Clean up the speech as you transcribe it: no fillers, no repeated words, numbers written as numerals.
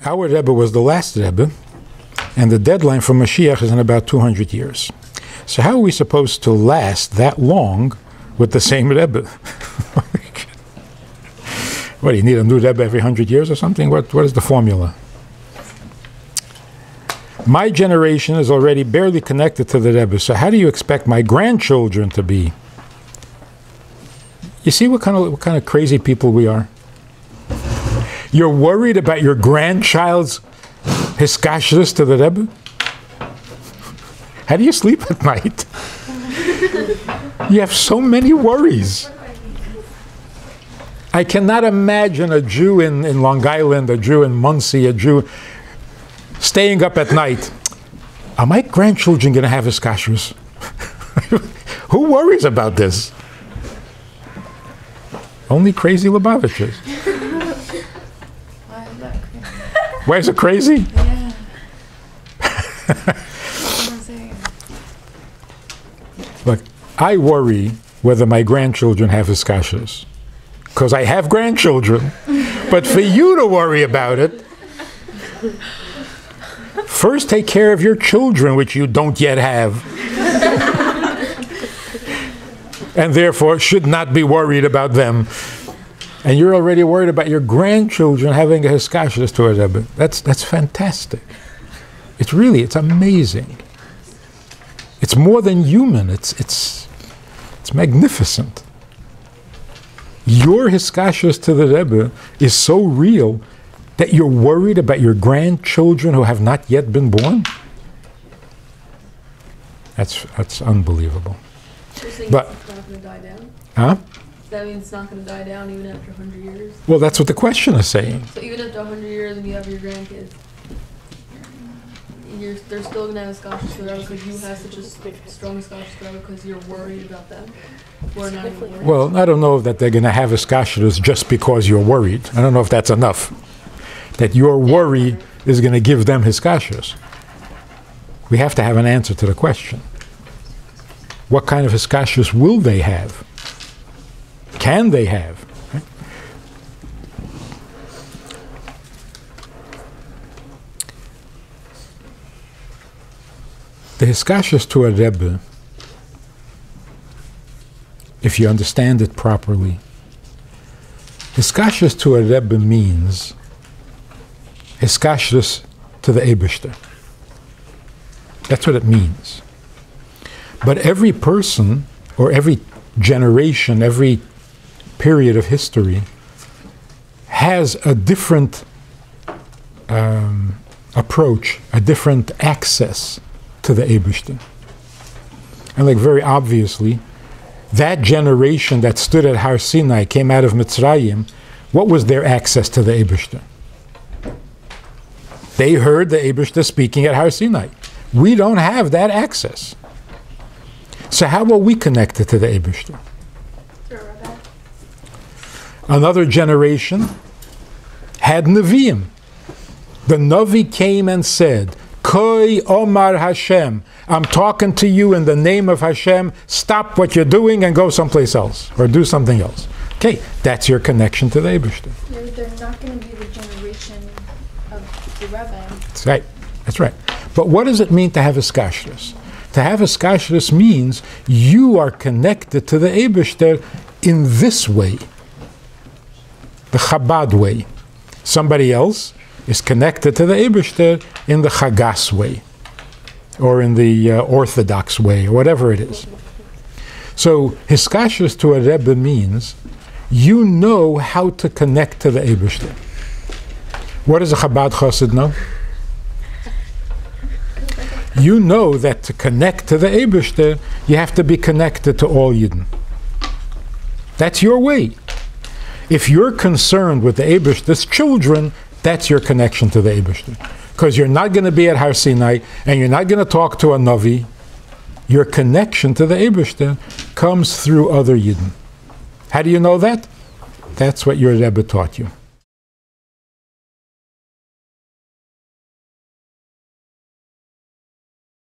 Our Rebbe was the last Rebbe, and the deadline for Mashiach is in about 200 years. So how are we supposed to last that long with the same Rebbe? What, do you need a new Rebbe every 100 years or something? What is the formula? My generation is already barely connected to the Rebbe, so how do you expect my grandchildren to be? You see what kind of crazy people we are? You're worried about your grandchild's Hiskashrus to the Rebbe? How do you sleep at night? You have so many worries. I cannot imagine a Jew in Long Island, a Jew in Muncie, a Jew staying up at night. Are my grandchildren going to have Hiskashrus? Who worries about this? Only crazy Lubavitchers. Why is that crazy? Why is it crazy? Yeah. Look, I worry whether my grandchildren have Hiskashrus, because I have grandchildren. But for you to worry about it, first take care of your children, which you don't yet have, and therefore should not be worried about them. And you're already worried about your grandchildren having a Hiskashrus to a Rebbe. That's fantastic. It's amazing. It's more than human. It's magnificent. Your Hiskashrus to the Rebbe is so real that you're worried about your grandchildren who have not yet been born? That's unbelievable. But it's not going to die down? huh? That means it's not going to die down even after 100 years? Well, that's what the question is saying. So even after 100 years and you have your grandkids, they're still going to have Hiskashrus to the Rebbe because you have such a strong Hiskashrus to the Rebbe because you're worried about them? Or not even worried? Well, I don't know that they're going to have Hiskashrus just because you're worried. I don't know if that's enough. That your worry is going to give them Hiskashrus. We have to have an answer to the question. What kind of Hiskashrus will they have? Can they have? Right? The Hiskashrus to a Rebbe, if you understand it properly, Hiskashrus to a Rebbe means Hiskashrus to the Eibishter. That's what it means. But every person, or every generation, every period of history, has a different approach, a different access to the Eibishter. And like very obviously, that generation that stood at Har Sinai, came out of Mitzrayim, what was their access to the Eibishter? They heard the Eibishter speaking at Har Sinai. We don't have that access. So how are we connected to the Eibishter? Another generation had Nevi'im. The Navi came and said, Koi Omar Hashem, I'm talking to you in the name of Hashem, stop what you're doing and go someplace else, or do something else. Okay, that's your connection to the Eibishter. Yeah, they're not going to be the generation of the Rebbe. That's right. That's right. But what does it mean to have Hiskashrus? To have Hiskashrus means you are connected to the Eibishter in this way, the Chabad way. Somebody else is connected to the Eibishter in the Chagas way, or in the Orthodox way, or whatever it is. So Hiskashrus to a Rebbe means you know how to connect to the Eibishter. What does a Chabad Chassid know? You know that to connect to the Eibishter, you have to be connected to all Yidden. That's your way. If you're concerned with the Eibishter's children, that's your connection to the Eibishter. Because you're not going to be at Har Sinai, and you're not going to talk to a Navi. Your connection to the Eibishter comes through other Yidden. How do you know that? That's what your Rebbe taught you.